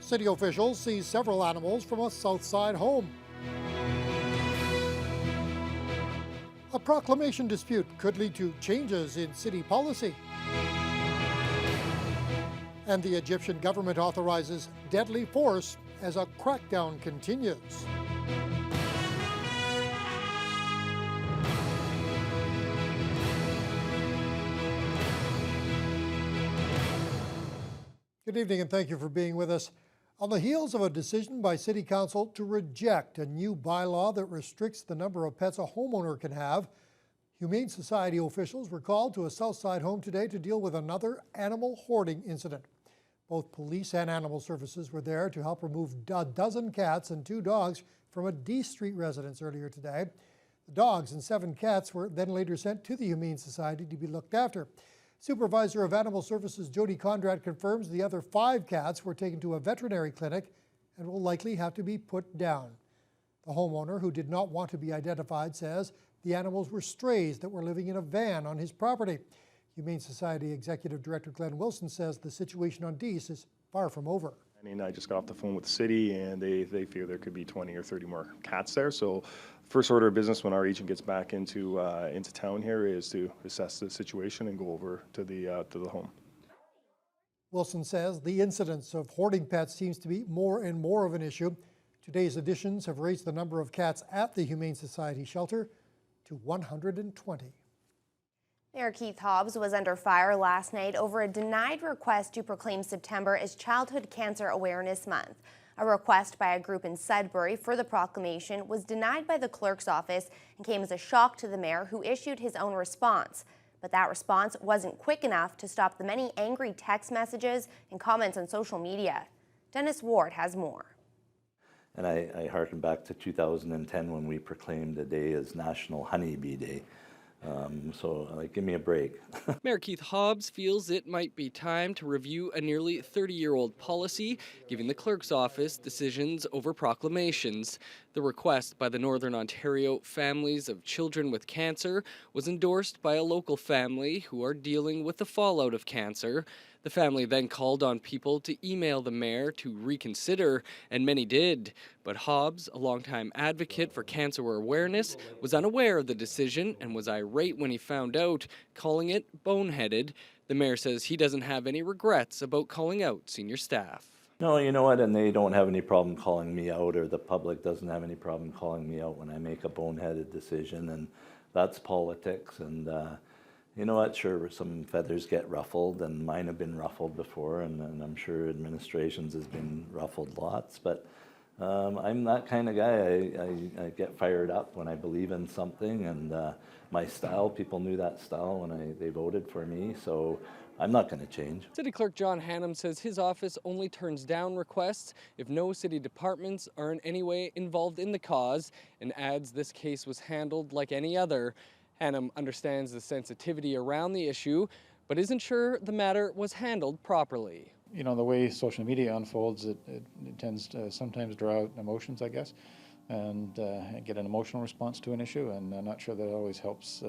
City officials seize several animals from a Southside home. A proclamation dispute could lead to changes in city policy. And the Egyptian government authorizes deadly force as a crackdown continues. Good evening and thank you for being with us. On the heels of a decision by City Council to reject a new bylaw that restricts the number of pets a homeowner can have, Humane Society officials were called to a Southside home today to deal with another animal hoarding incident. Both police and animal services were there to help remove a dozen cats and 2 dogs from a D Street residence earlier today. The dogs and 7 cats were then later sent to the Humane Society to be looked after. Supervisor of Animal Services Jody Conrad confirms the other 5 cats were taken to a veterinary clinic and will likely have to be put down. The homeowner, who did not want to be identified, says the animals were strays that were living in a van on his property. Humane Society Executive Director Glenn Wilson says the situation on Dease is far from over. I just got off the phone with the city and they fear there could be 20 or 30 more cats there. So first order of business when our agent gets back into town here is to assess the situation and go over to the home. Wilson says the incidence of hoarding pets seems to be more and more of an issue. Today's additions have raised the number of cats at the Humane Society shelter to 120. Mayor Keith Hobbs was under fire last night over a denied request to proclaim September as Childhood Cancer Awareness Month. A request by a group in Sudbury for the proclamation was denied by the clerk's office and came as a shock to the mayor, who issued his own response. But that response wasn't quick enough to stop the many angry text messages and comments on social media. Dennis Ward has more. And I harken back to 2010 when we proclaimed the day as National Honeybee Day. So give me a break. Mayor Keith Hobbs feels it might be time to review a nearly 30-year-old policy, giving the clerk's office decisions over proclamations. The request by the Northern Ontario Families of Children with Cancer was endorsed by a local family who are dealing with the fallout of cancer. The family then called on people to email the mayor to reconsider, and many did. But Hobbs, a longtime advocate for cancer awareness, was unaware of the decision and was irate when he found out, calling it boneheaded. The mayor says he doesn't have any regrets about calling out senior staff. No, you know what, and they don't have any problem calling me out, or the public doesn't have any problem calling me out when I make a boneheaded decision, and that's politics. And you know what, sure, some feathers get ruffled, and mine have been ruffled before, and I'm sure administrations has been ruffled lots, but I'm that kind of guy. I get fired up when I believe in something, and my style, people knew that style when they voted for me, so I'm not going to change. City Clerk John Hannum says his office only turns down requests if no city departments are in any way involved in the cause, and adds this case was handled like any other. Hannum understands the sensitivity around the issue, but isn't sure the matter was handled properly. You know, the way social media unfolds, it tends to sometimes draw out emotions, I guess, and get an emotional response to an issue, and I'm not sure that always helps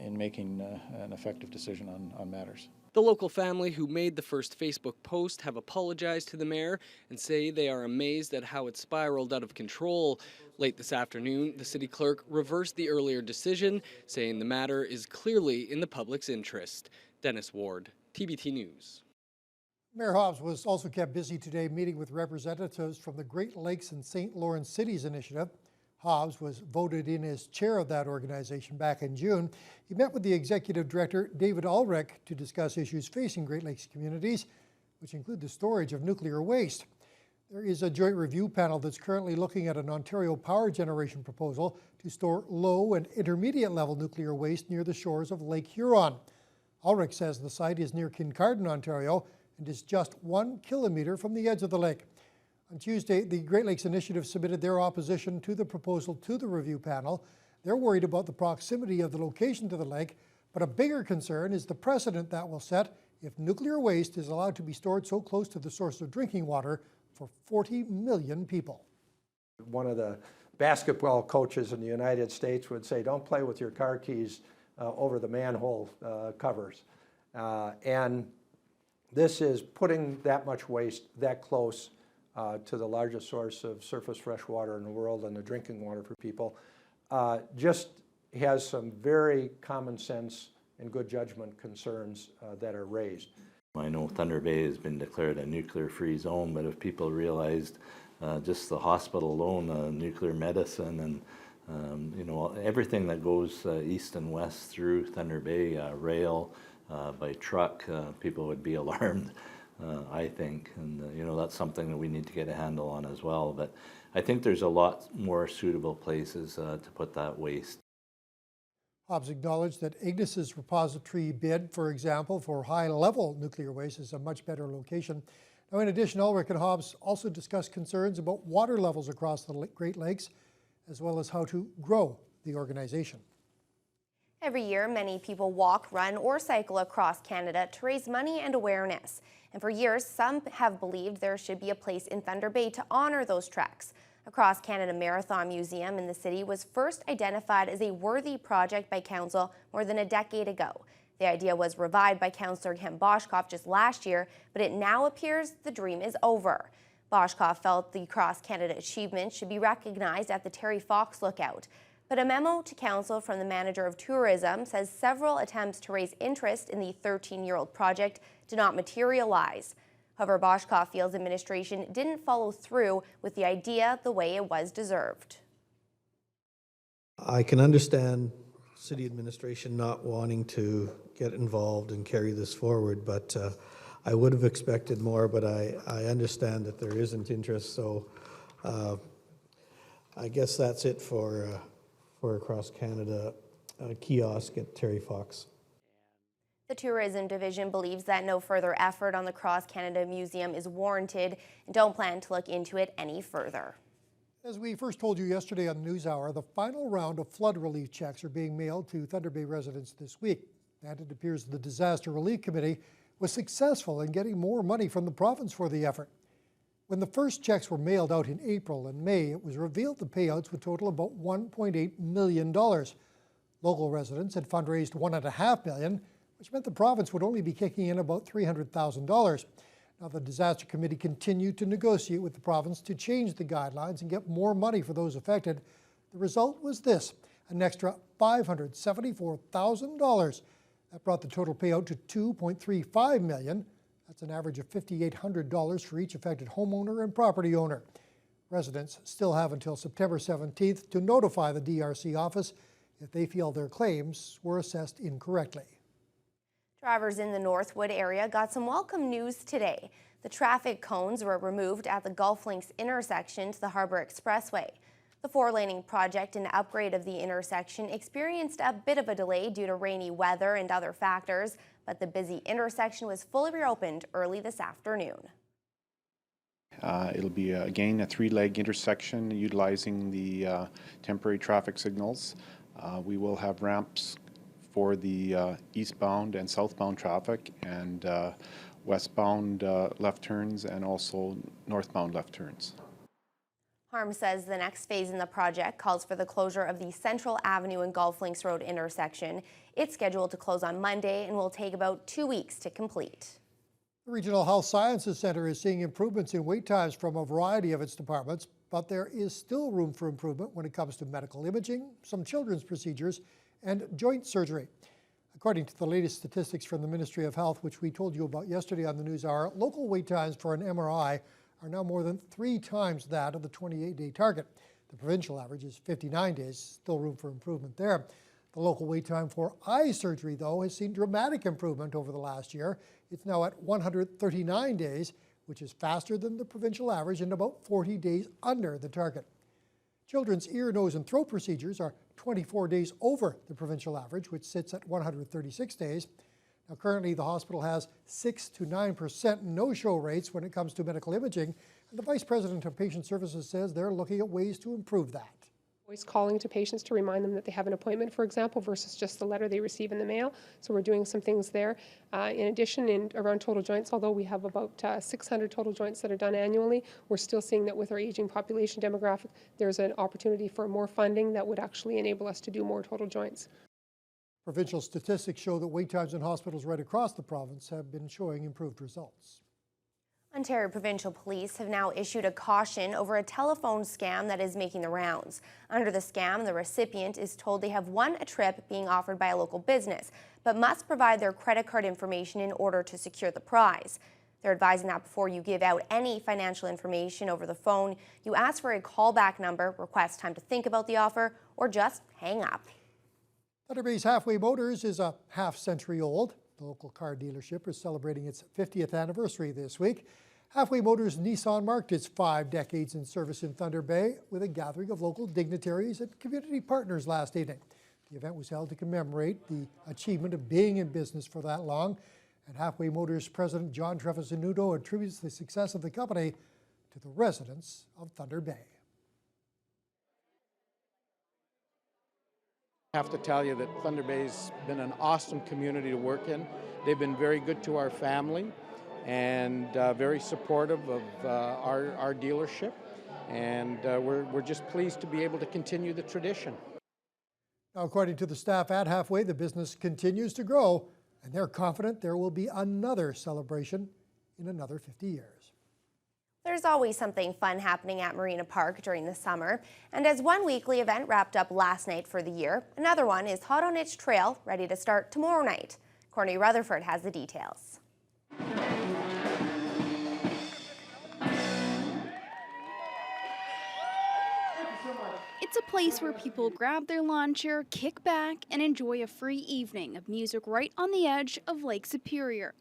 in making an effective decision on matters. The local family who made the first Facebook post have apologized to the mayor and say they are amazed at how it spiraled out of control. Late this afternoon, the city clerk reversed the earlier decision, saying the matter is clearly in the public's interest. Dennis Ward, TBT News. Mayor Hobbs was also kept busy today meeting with representatives from the Great Lakes and St. Lawrence Cities Initiative. Hobbs was voted in as chair of that organization back in June. He met with the executive director, David Ulrich, to discuss issues facing Great Lakes communities, which include the storage of nuclear waste. There is a joint review panel that's currently looking at an Ontario power generation proposal to store low and intermediate level nuclear waste near the shores of Lake Huron. Ulrich says the site is near Kincardine, Ontario, and is just 1 kilometer from the edge of the lake. On Tuesday, the Great Lakes Initiative submitted their opposition to the proposal to the review panel. They're worried about the proximity of the location to the lake, but a bigger concern is the precedent that will set if nuclear waste is allowed to be stored so close to the source of drinking water for 40 million people. One of the basketball coaches in the United States would say, don't play with your car keys over the manhole covers. And this is putting that much waste that close to the largest source of surface fresh water in the world and the drinking water for people. Just has some very common sense and good judgment concerns that are raised. I know Thunder Bay has been declared a nuclear-free zone, but if people realized just the hospital alone, nuclear medicine, and you know, everything that goes east and west through Thunder Bay, rail, by truck, people would be alarmed, I think, and you know, that's something that we need to get a handle on as well. But I think there's a lot more suitable places to put that waste. Hobbs acknowledged that Ignis's repository bid, for example, for high-level nuclear waste is a much better location. Now, in addition, Ulrich and Hobbs also discussed concerns about water levels across the Great Lakes, as well as how to grow the organization. Every year, many people walk, run, or cycle across Canada to raise money and awareness. And for years, some have believed there should be a place in Thunder Bay to honor those treks. A Cross Canada Marathon Museum in the city was first identified as a worthy project by Council more than a decade ago. The idea was revived by Councillor Ken Boschkoff just last year, but it now appears the dream is over. Boschkoff felt the Cross Canada achievement should be recognized at the Terry Fox Lookout. But a memo to Council from the manager of tourism says several attempts to raise interest in the 13-year-old project did not materialize. However, Boschkoff feels administration didn't follow through with the idea the way it was deserved. I can understand city administration not wanting to get involved and carry this forward, but I would have expected more, but I understand that there isn't interest, so I guess that's it for Across Canada kiosk at Terry Fox. The Tourism Division believes that no further effort on the Cross Canada Museum is warranted and don't plan to look into it any further. As we first told you yesterday on the NewsHour, the final round of flood relief checks are being mailed to Thunder Bay residents this week. And it appears the Disaster Relief Committee was successful in getting more money from the province for the effort. When the first checks were mailed out in April and May, it was revealed the payouts would total about $1.8 million. Local residents had fundraised $1.5 million, which meant the province would only be kicking in about $300,000. Now, the Disaster Committee continued to negotiate with the province to change the guidelines and get more money for those affected. The result was this, an extra $574,000. That brought the total payout to $2.35 million. That's an average of $5,800 for each affected homeowner and property owner. Residents still have until September 17th to notify the DRC office if they feel their claims were assessed incorrectly. Drivers in the Northwood area got some welcome news today. The traffic cones were removed at the Gulf Links intersection to the Harbour Expressway. The four-laning project and upgrade of the intersection experienced a bit of a delay due to rainy weather and other factors, but the busy intersection was fully reopened early this afternoon. It'll be, again, a three-leg intersection utilizing the temporary traffic signals. We will have ramps for the eastbound and southbound traffic and westbound left turns and also northbound left turns. Harm says the next phase in the project calls for the closure of the Central Avenue and Gulf Links Road intersection. It's scheduled to close on Monday and will take about 2 weeks to complete. The Regional Health Sciences Centre is seeing improvements in wait times from a variety of its departments, but there is still room for improvement when it comes to medical imaging, some children's procedures, and joint surgery. According to the latest statistics from the Ministry of Health, which we told you about yesterday on the NewsHour, local wait times for an MRI are now more than 3 times that of the 28-day target. The provincial average is 59 days, still room for improvement there. The local wait time for eye surgery, though, has seen dramatic improvement over the last year. It's now at 139 days, which is faster than the provincial average and about 40 days under the target. Children's ear, nose, and throat procedures are 24 days over the provincial average, which sits at 136 days. Now, currently, the hospital has 6 to 9% no-show rates when it comes to medical imaging, and the Vice President of Patient Services says they're looking at ways to improve that. Always calling to patients to remind them that they have an appointment, for example, versus just the letter they receive in the mail. So we're doing some things there. In addition, around total joints, although we have about 600 total joints that are done annually, we're still seeing that with our aging population demographic, there's an opportunity for more funding that would actually enable us to do more total joints. Provincial statistics show that wait times in hospitals right across the province have been showing improved results. Ontario Provincial Police have now issued a caution over a telephone scam that is making the rounds. Under the scam, the recipient is told they have won a trip being offered by a local business, but must provide their credit card information in order to secure the prize. They're advising that before you give out any financial information over the phone, you ask for a callback number, request time to think about the offer, or just hang up. Thunder Bay's Halfway Motors is a half-century old. The local car dealership is celebrating its 50th anniversary this week. Halfway Motors Nissan marked its 5 decades in service in Thunder Bay with a gathering of local dignitaries and community partners last evening. The event was held to commemorate the achievement of being in business for that long, and Halfway Motors President John Trevisanuto attributes the success of the company to the residents of Thunder Bay. I have to tell you that Thunder Bay's been an awesome community to work in. They've been very good to our family and very supportive of our dealership, and we're just pleased to be able to continue the tradition. Now, according to the staff at Halfway, the business continues to grow, and they're confident there will be another celebration in another 50 years. There's always something fun happening at Marina Park during the summer, and as one weekly event wrapped up last night for the year, another one is hot on its trail, ready to start tomorrow night. Courtney Rutherford has the details. It's a place where people grab their lawn chair, kick back, and enjoy a free evening of music right on the edge of Lake Superior.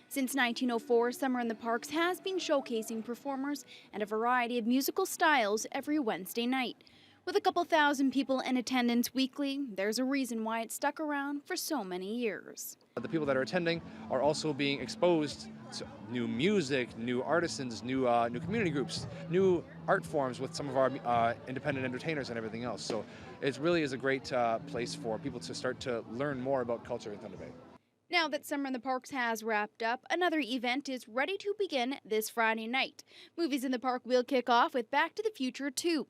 Since 1904, Summer in the Parks has been showcasing performers and a variety of musical styles every Wednesday night. With a couple thousand people in attendance weekly, there's a reason why it's stuck around for so many years. The people that are attending are also being exposed to new music, new artisans, new community groups, new art forms with some of our independent entertainers and everything else. So it really is a great place for people to start to learn more about culture in Thunder Bay. Now that Summer in the Parks has wrapped up, another event is ready to begin this Friday night. Movies in the Park will kick off with Back to the Future 2.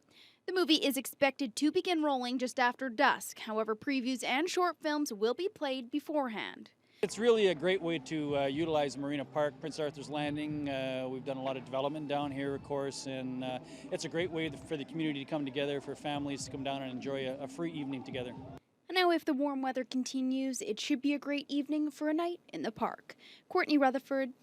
The movie is expected to begin rolling just after dusk. However, previews and short films will be played beforehand. It's really a great way to utilize Marina Park, Prince Arthur's Landing. We've done a lot of development down here, of course, and it's a great way for the community to come together, for families to come down and enjoy a free evening together. Now, if the warm weather continues, it should be a great evening for a night in the park. Courtney Rutherford,